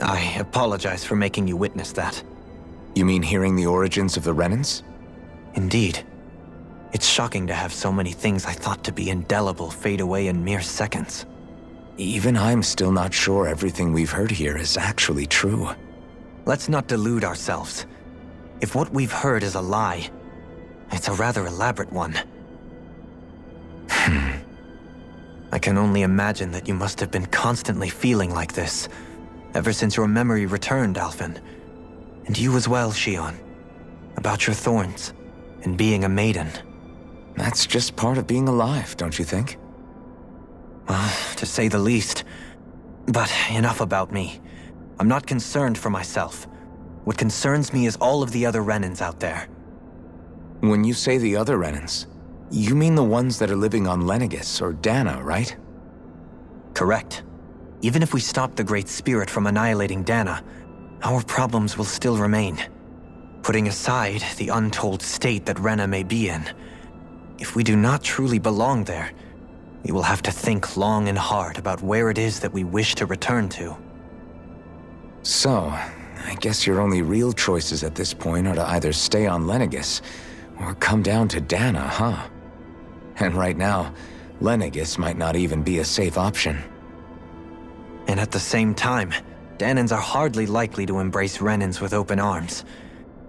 I apologize for making you witness that. You mean hearing the origins of the Renans? Indeed. It's shocking to have so many things I thought to be indelible fade away in mere seconds. Even I'm still not sure everything we've heard here is actually true. Let's not delude ourselves. If what we've heard is a lie, it's a rather elaborate one. I can only imagine that you must have been constantly feeling like this, ever since your memory returned, Alphen. And you as well, Shionne. About your thorns, and being a maiden. That's just part of being alive, don't you think? Well, to say the least. But enough about me. I'm not concerned for myself. What concerns me is all of the other Renans out there. When you say the other Renans, you mean the ones that are living on Lenegis or Dana, right? Correct. Even if we stop the Great Spirit from annihilating Dana, our problems will still remain. Putting aside the untold state that Rena may be in, if we do not truly belong there, we will have to think long and hard about where it is that we wish to return to. So, I guess your only real choices at this point are to either stay on Lenegis or come down to Dana, huh? And right now, Lenegis might not even be a safe option. And at the same time, Danans are hardly likely to embrace Renans with open arms.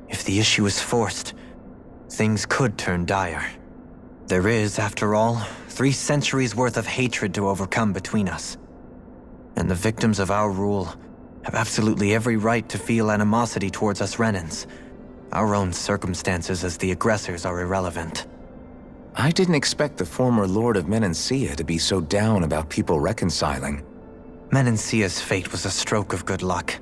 If the issue is forced, things could turn dire. There is, after all, 3 centuries worth of hatred to overcome between us. And the victims of our rule have absolutely every right to feel animosity towards us Renans. Our own circumstances as the aggressors are irrelevant. I didn't expect the former Lord of Menancia to be so down about people reconciling. Menancia's fate was a stroke of good luck.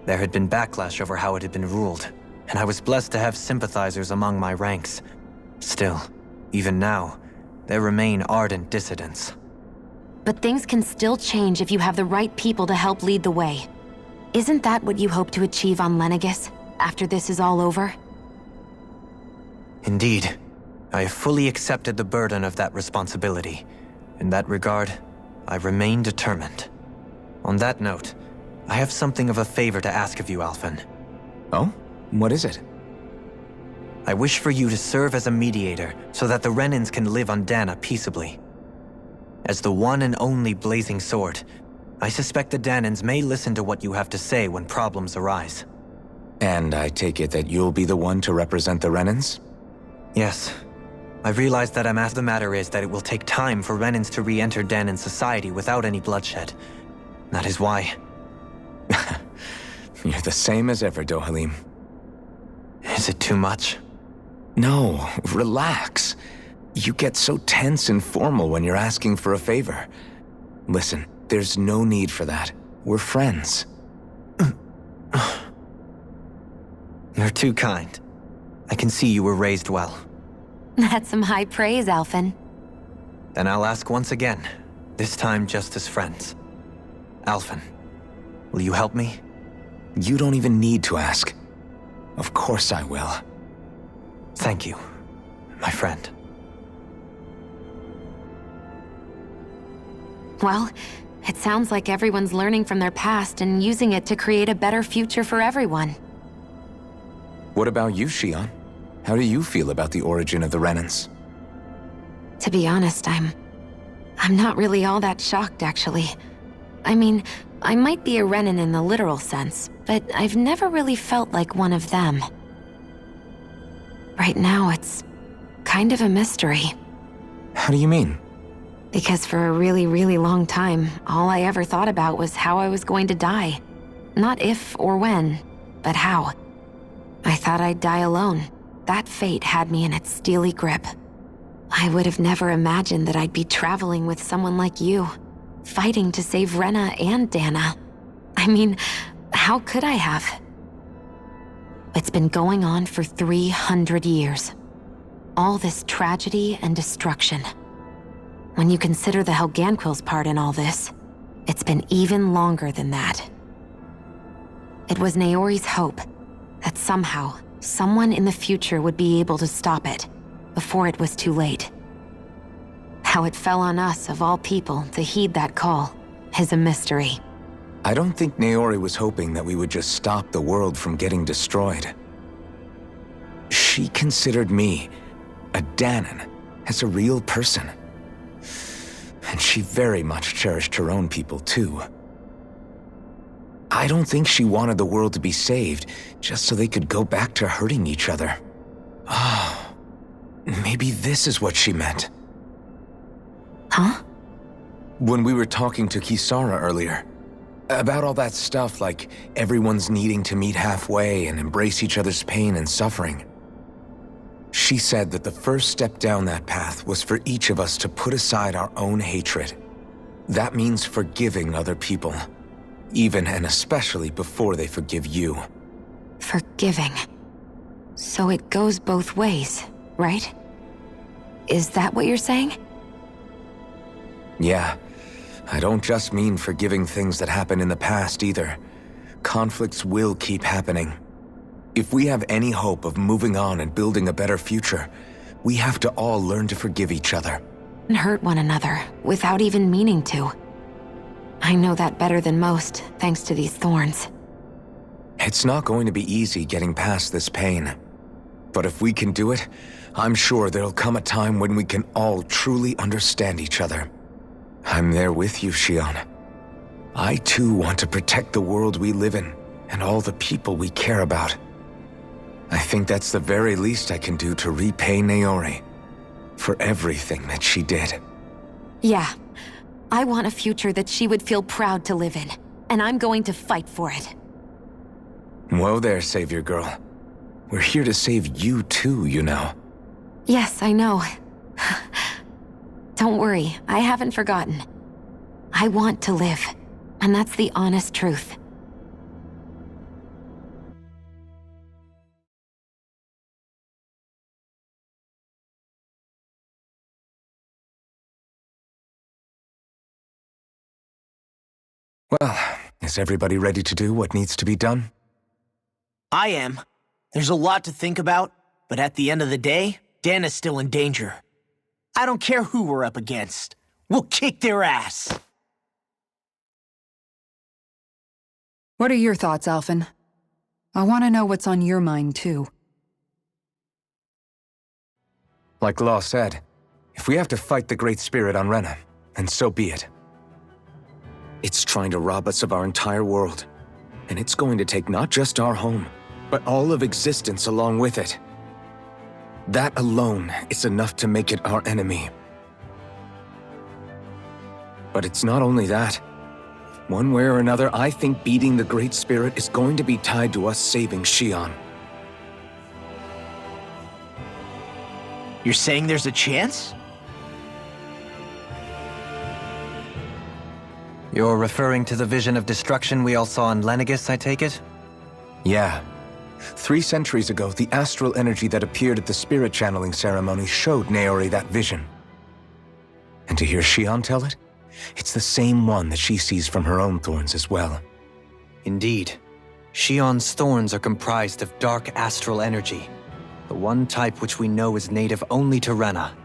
There had been backlash over how it had been ruled, and I was blessed to have sympathizers among my ranks. Still, even now, there remain ardent dissidents. But things can still change if you have the right people to help lead the way. Isn't that what you hope to achieve on Lenegis, after this is all over? Indeed. I have fully accepted the burden of that responsibility. In that regard, I remain determined. On that note, I have something of a favor to ask of you, Alphen. Oh? What is it? I wish for you to serve as a mediator so that the Renans can live on Dana peaceably. As the one and only Blazing Sword, I suspect the Danans may listen to what you have to say when problems arise. And I take it that you'll be the one to represent the Renans? Yes. I realize that as the matter is that it will take time for Renans to re-enter Danan society without any bloodshed. That is why. You're the same as ever, Dohalim. Is it too much? No, relax. You get so tense and formal when you're asking for a favor. Listen, there's no need for that. We're friends. You're too kind. I can see you were raised well. That's some high praise, Alphen. Then I'll ask once again, this time just as friends. Alphen, will you help me? You don't even need to ask. Of course I will. Thank you, my friend. Well, it sounds like everyone's learning from their past and using it to create a better future for everyone. What about you, Shionne? How do you feel about the origin of the Renans? To be honest, I'm not really all that shocked, actually. I mean, I might be a Renan in the literal sense, but I've never really felt like one of them. Right now, it's kind of a mystery. How do you mean? Because for a really, really long time, all I ever thought about was how I was going to die. Not if or when, but how. I thought I'd die alone. That fate had me in its steely grip. I would have never imagined that I'd be traveling with someone like you, fighting to save Rena and Dana. I mean, how could I have? It's been going on for 300 years. All this tragedy and destruction. When you consider the Helganquil's part in all this, it's been even longer than that. It was Naori's hope that somehow, someone in the future would be able to stop it before it was too late. How it fell on us, of all people, to heed that call is a mystery. I don't think Naori was hoping that we would just stop the world from getting destroyed. She considered me, a Dahnan, as a real person. And she very much cherished her own people, too. I don't think she wanted the world to be saved just so they could go back to hurting each other. Oh, maybe this is what she meant. Huh? When we were talking to Kisara earlier, about all that stuff like everyone's needing to meet halfway and embrace each other's pain and suffering. She said that the first step down that path was for each of us to put aside our own hatred. That means forgiving other people, even and especially before they forgive you. Forgiving. So it goes both ways, right? Is that what you're saying? Yeah. I don't just mean forgiving things that happened in the past either. Conflicts will keep happening. If we have any hope of moving on and building a better future, we have to all learn to forgive each other. And hurt one another without even meaning to. I know that better than most, thanks to these thorns. It's not going to be easy getting past this pain. But if we can do it, I'm sure there'll come a time when we can all truly understand each other. I'm there with you, Xion. I too want to protect the world we live in, and all the people we care about. I think that's the very least I can do to repay Naori for everything that she did. Yeah. I want a future that she would feel proud to live in, and I'm going to fight for it. Whoa there, Savior Girl. We're here to save you too, you know. Yes, I know. Don't worry, I haven't forgotten. I want to live, and that's the honest truth. Well, is everybody ready to do what needs to be done? I am. There's a lot to think about, but at the end of the day, Dan is still in danger. I don't care who we're up against. We'll kick their ass. What are your thoughts, Alphen? I want to know what's on your mind, too. Like Law said, if we have to fight the Great Spirit on Rena, then so be it. It's trying to rob us of our entire world, and it's going to take not just our home, but all of existence along with it. That alone is enough to make it our enemy. But it's not only that. One way or another, I think beating the Great Spirit is going to be tied to us saving Xion. You're saying there's a chance? You're referring to the vision of destruction we all saw in Lenegis, I take it? Yeah. 3 centuries ago, the astral energy that appeared at the spirit channeling ceremony showed Naori that vision. And to hear Xion tell it, it's the same one that she sees from her own thorns as well. Indeed. Xion's thorns are comprised of dark astral energy, the one type which we know is native only to Rena.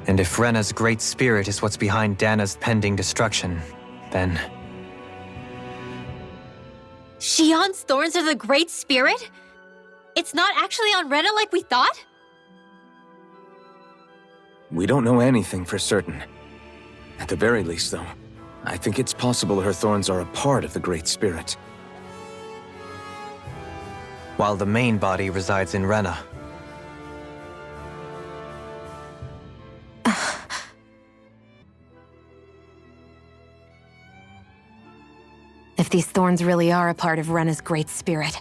And if Rena's Great Spirit is what's behind Dana's pending destruction, then... Xion's thorns are the Great Spirit? It's not actually on Rena like we thought? We don't know anything for certain. At the very least, though, I think it's possible her thorns are a part of the Great Spirit. While the main body resides in Rena. If these thorns really are a part of Rena's Great Spirit,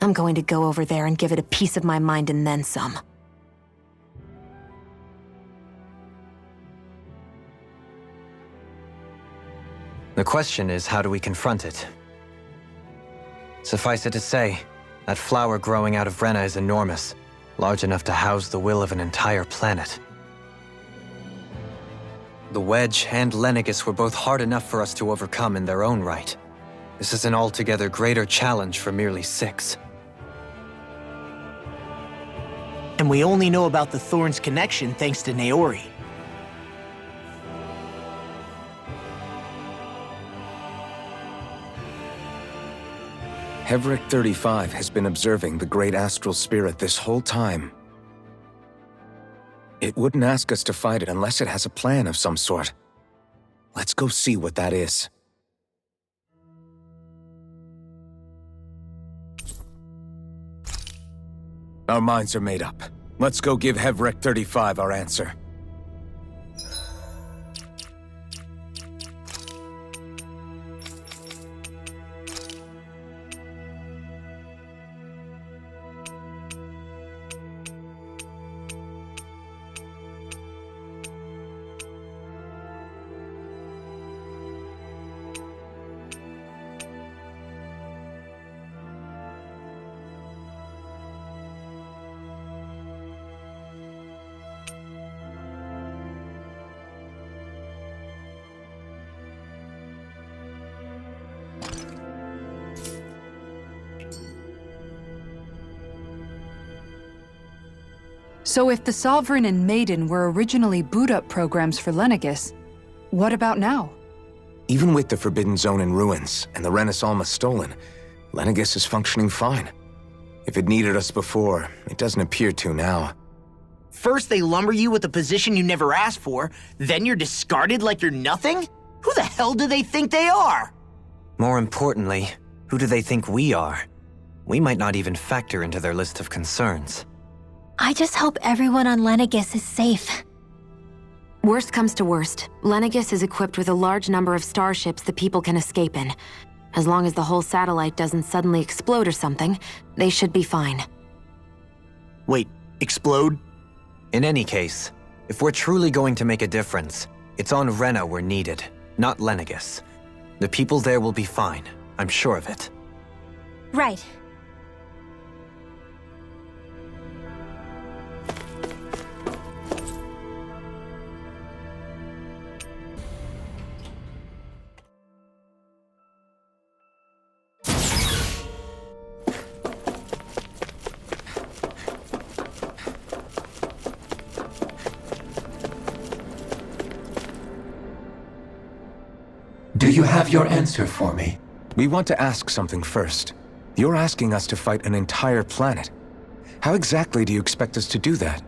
I'm going to go over there and give it a piece of my mind and then some. The question is, how do we confront it? Suffice it to say, that flower growing out of Rena is enormous, large enough to house the will of an entire planet. The Wedge and Lenegis were both hard enough for us to overcome in their own right. This is an altogether greater challenge for merely 6. And we only know about the Thorns connection thanks to Naori. Hevric 35 has been observing the Great Astral Spirit this whole time. It wouldn't ask us to fight it unless it has a plan of some sort. Let's go see what that is. Our minds are made up. Let's go give Hevric 35 our answer. So if the Sovereign and Maiden were originally boot-up programs for Lenegis, what about now? Even with the Forbidden Zone in ruins and the Renis Alma stolen, Lenegis is functioning fine. If it needed us before, it doesn't appear to now. First they lumber you with a position you never asked for, then you're discarded like you're nothing? Who the hell do they think they are? More importantly, who do they think we are? We might not even factor into their list of concerns. I just hope everyone on Lenegis is safe. Worst comes to worst, Lenegis is equipped with a large number of starships the people can escape in. As long as the whole satellite doesn't suddenly explode or something, they should be fine. Wait, explode? In any case, if we're truly going to make a difference, it's on Rena we're needed, not Lenegis. The people there will be fine, I'm sure of it. Right. Do you have your answer for me? We want to ask something first. You're asking us to fight an entire planet. How exactly do you expect us to do that?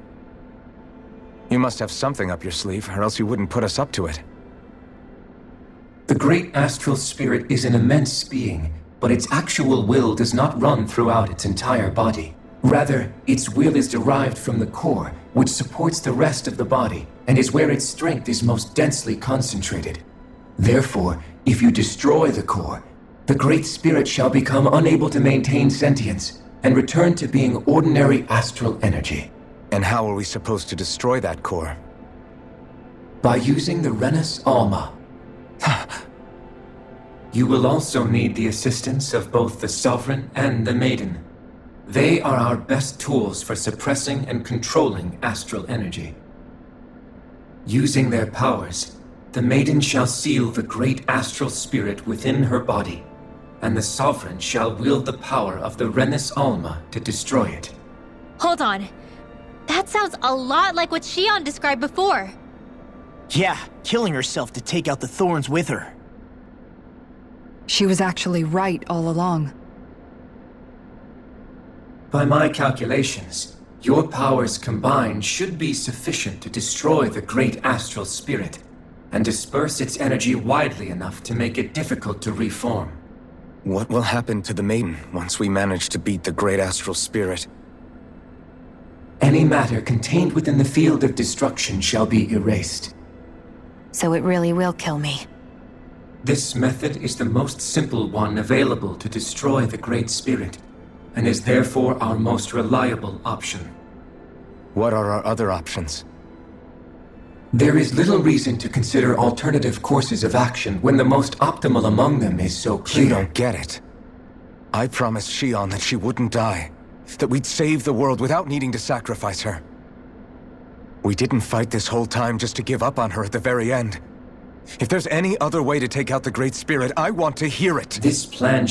You must have something up your sleeve, or else you wouldn't put us up to it. The great astral spirit is an immense being, but its actual will does not run throughout its entire body. Rather, its will is derived from the core, which supports the rest of the body, and is where its strength is most densely concentrated. Therefore, if you destroy the core, the Great Spirit shall become unable to maintain sentience and return to being ordinary astral energy. And how are we supposed to destroy that core? By using the Renis Alma. You will also need the assistance of both the Sovereign and the Maiden. They are our best tools for suppressing and controlling astral energy. Using their powers, the Maiden shall seal the great astral spirit within her body, and the Sovereign shall wield the power of the Renis Alma to destroy it. Hold on. That sounds a lot like what Xion described before. Yeah, killing herself to take out the thorns with her. She was actually right all along. By my calculations, your powers combined should be sufficient to destroy the great astral spirit and disperse its energy widely enough to make it difficult to reform. What will happen to the Maiden once we manage to beat the Great Astral Spirit? Any matter contained within the field of destruction shall be erased. So it really will kill me. This method is the most simple one available to destroy the Great Spirit, and is therefore our most reliable option. What are our other options? There is little reason to consider alternative courses of action when the most optimal among them is so clear. You don't get it. I promised Xion that she wouldn't die, that we'd save the world without needing to sacrifice her. We didn't fight this whole time just to give up on her at the very end. If there's any other way to take out the Great Spirit, I want to hear it. This plan